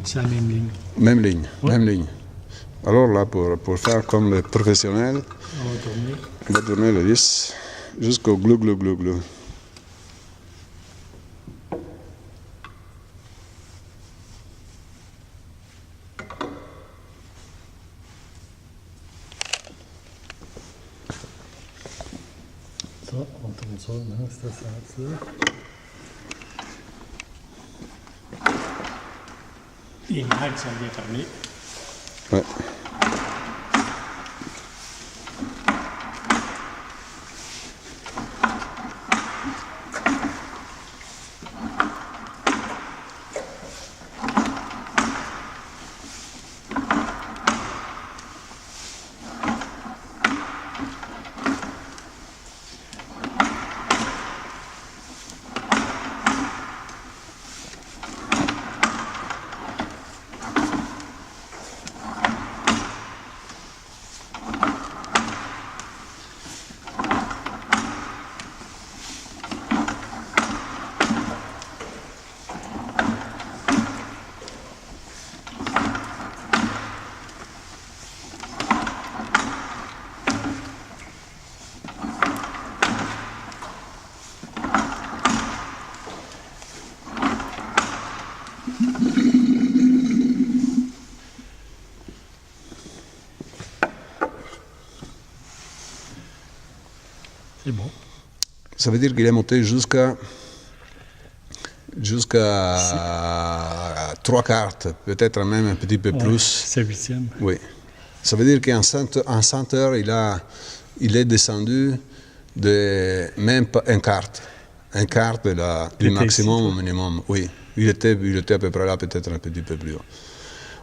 C'est la même ligne. Même ligne, Ouais. même ligne. Alors là, pour faire comme les professionnels, On va tourner. on va tourner le vis jusqu'au glou, glou, glou, glou. Ça, on tourne ça dans ce sens-là. Les mags sont bien fermés. Ouais. C'est bon. Ça veut dire qu'il est monté jusqu'à 3 cartes, peut-être même un petit peu plus. C'est 8e. Oui. Ça veut dire qu'en 100 heures, il est descendu de même pas un quart. Un quart du maximum au minimum. Oui. Il était à peu près là, peut-être un petit peu plus haut.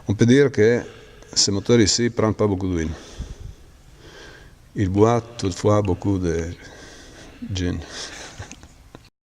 On peut dire que ce moteur ici ne prend pas beaucoup d'huile. Il boit toutefois beaucoup de gin.